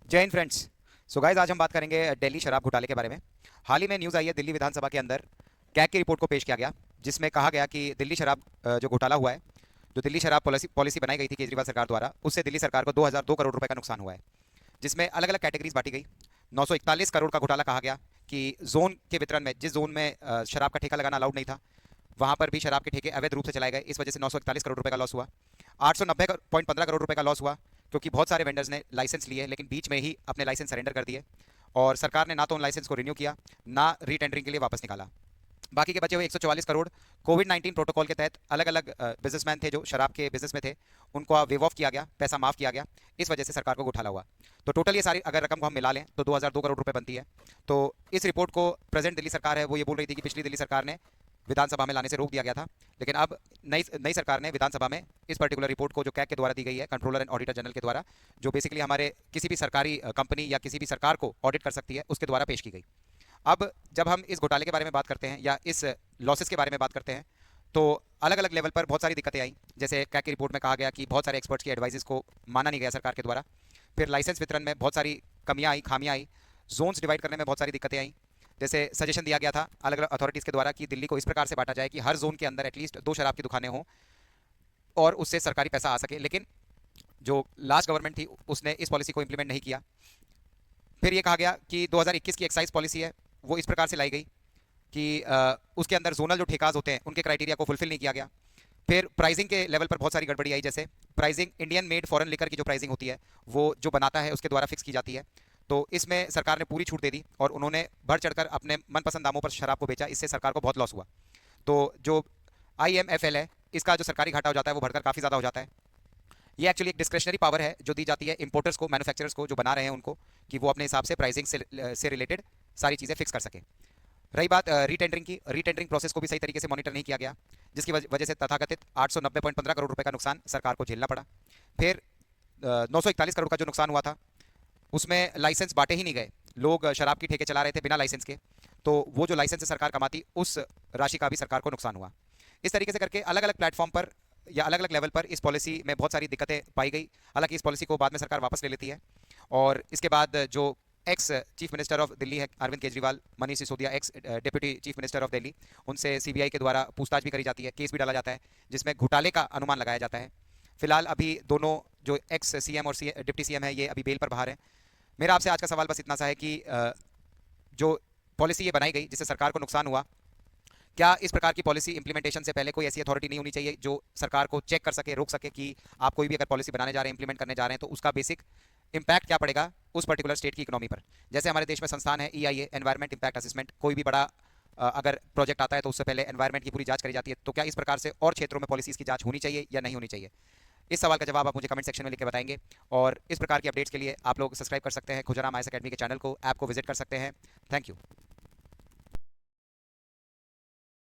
जय Hind friends. So guys, आज हम बात करेंगे दिल्ली शराब घोटाले के बारे में। हाल ही में न्यूज़ आई है, दिल्ली विधानसभा के अंदर कैग की रिपोर्ट को पेश किया गया, जिसमें कहा गया कि दिल्ली शराब जो घोटाला हुआ है, जो दिल्ली शराब पॉलिसी पॉलिसी बनाई गई थी केजरीवाल सरकार द्वारा, उससे दिल्ली सरकार को 2002 करोड़ रुपए का नुकसान हुआ है। जिसमें अलग अलग कैटेगरीज बांटी गई। 941 करोड़ का घोटाला कहा गया कि जोन के वितरण में, जिस जोन में शराब का ठेका लगाना अलाउड नहीं था, वहां पर भी शराब के ठेके अवैध रूप से चलाए गए। इस वजह से 941 करोड़ रुपए का लॉस हुआ। 890.15 करोड़ रुपए का लॉस हुआ, क्योंकि बहुत सारे वेंडर्स ने लाइसेंस लिए लेकिन बीच में ही अपने लाइसेंस सरेंडर कर दिए, और सरकार ने ना तो उन लाइसेंस को रिन्यू किया, ना रीटेंडरिंग के लिए वापस निकाला। बाकी के बचे हुए 144 करोड़ कोविड 19 प्रोटोकॉल के तहत अलग अलग बिजनेसमैन थे जो शराब के बिजनेस में थे, उनको वेव ऑफ किया गया, पैसा माफ किया गया। इस वजह से सरकार को घोटाला हुआ। तो टोटल ये सारी अगर रकम को हम मिला लें तो 2002 करोड़ रुपए बनती है। तो इस रिपोर्ट को प्रेजेंट दिल्ली सरकार है वो ये बोल रही थी कि पिछली दिल्ली सरकार ने विधानसभा में लाने से रोक दिया गया था, लेकिन अब नई नई सरकार ने विधानसभा में इस पर्टिकुलर रिपोर्ट को, जो कैग के द्वारा दी गई है, कंट्रोलर एंड ऑडिटर जनरल के द्वारा, जो बेसिकली हमारे किसी भी सरकारी कंपनी या किसी भी सरकार को ऑडिट कर सकती है, उसके द्वारा पेश की गई। अब जब हम इस घोटाले के बारे में बात करते हैं या इस लॉसेस के बारे में बात करते हैं, तो अलग अलग लेवल पर बहुत सारी दिक्कतें आई। जैसे कैग की रिपोर्ट में कहा गया कि बहुत सारे एक्सपर्ट्स की एडवाइजेस को माना नहीं गया सरकार के द्वारा। फिर लाइसेंस वितरण में बहुत सारी कमियां आई, खामियां आई। जोन्स डिवाइड करने में बहुत सारी दिक्कतें आई। जैसे सजेशन दिया गया था अलग अलग अथॉरिटीज़ के द्वारा कि दिल्ली को इस प्रकार से बांटा जाए कि हर जोन के अंदर एटलीस्ट 2 शराब की दुकानें हों और उससे सरकारी पैसा आ सके, लेकिन जो लास्ट गवर्नमेंट थी उसने इस पॉलिसी को इंप्लीमेंट नहीं किया। फिर ये कहा गया कि 2021 की एक्साइज पॉलिसी है वो इस प्रकार से लाई गई कि उसके अंदर जोनल जो ठेकाज होते हैं उनके क्राइटेरिया को फुलफिल नहीं किया गया। फिर प्राइसिंग के लेवल पर बहुत सारी गड़बड़ी आई। जैसे pricing Indian made foreign liquor की जो प्राइसिंग होती है वो जो बनाता है उसके द्वारा फिक्स की जाती है। तो इसमें सरकार ने पूरी छूट दे दी और उन्होंने बढ़ चढ़कर अपने मनपसंद दामों पर शराब को बेचा। इससे सरकार को बहुत लॉस हुआ। तो जो IMFL है, इसका जो सरकारी घाटा हो जाता है वो बढ़कर काफ़ी ज़्यादा हो जाता है। ये एक्चुअली एक डिस्क्रिशनरी पावर है जो दी जाती है इंपोर्टर्स को, मैन्युफैक्चरर्स को, जो बना रहे हैं उनको, कि वो अपने हिसाब से प्राइसिंग से रिलेटेड सारी चीज़ें फिक्स कर सकें। रही बात रीटेंडरिंग की, रीटेंडरिंग प्रोसेस को भी सही तरीके से मॉनिटर नहीं किया गया, जिसकी वजह से तथाकथित 890.15 करोड़ रुपए का नुकसान सरकार को झेलना पड़ा। फिर 941 करोड़ का जो नुकसान हुआ था उसमें लाइसेंस बांटे ही नहीं गए। लोग शराब की ठेके चला रहे थे बिना लाइसेंस के, तो वो जो लाइसेंस से सरकार कमाती उस राशि का भी सरकार को नुकसान हुआ। इस तरीके से करके अलग अलग प्लेटफॉर्म पर या अलग अलग लेवल पर इस पॉलिसी में बहुत सारी दिक्कतें पाई गई। हालांकि इस पॉलिसी को बाद में सरकार वापस ले लेती है, और इसके बाद जो ex chief minister of Delhi है Arvind Kejriwal, Manish Sisodia ex deputy chief minister of Delhi, उनसे CBI के द्वारा पूछताछ भी करी जाती है, केस भी डाला जाता है, जिसमें घोटाले का अनुमान लगाया जाता है। फिलहाल अभी दोनों जो एक्स CM और डिप्टी CM है ये अभी बेल पर बाहर है। मेरा आपसे आज का सवाल बस इतना सा है कि जो पॉलिसी ये बनाई गई जिससे सरकार को नुकसान हुआ, क्या इस प्रकार की पॉलिसी इंप्लीमेंटेशन से पहले कोई ऐसी अथॉरिटी नहीं होनी चाहिए जो सरकार को चेक कर सके, रोक सके कि आप कोई भी अगर पॉलिसी बनाने जा रहे हैं, इंप्लीमेंट करने जा रहे हैं, तो उसका बेसिक इम्पैक्ट क्या पड़ेगा उस पर्टिकुलर स्टेट की इकोनॉमी पर। जैसे हमारे देश में संस्थान है EIA, एनवायरमेंट इम्पैक्ट असेसमेंट। कोई भी बड़ा अगर प्रोजेक्ट आता है तो उससे पहले एनवायरमेंट की पूरी जांच करी जाती है। तो क्या इस प्रकार से और क्षेत्रों में पॉलिसीज की जांच होनी चाहिए या नहीं होनी चाहिए? इस सवाल का जवाब आप मुझे कमेंट सेक्शन में लिख के बताएंगे। और इस प्रकार की अपडेट्स के लिए आप लोग सब्सक्राइब कर सकते हैं खुजराम IAS अकेडमी के चैनल को, ऐप को विजिट कर सकते हैं। Thank you.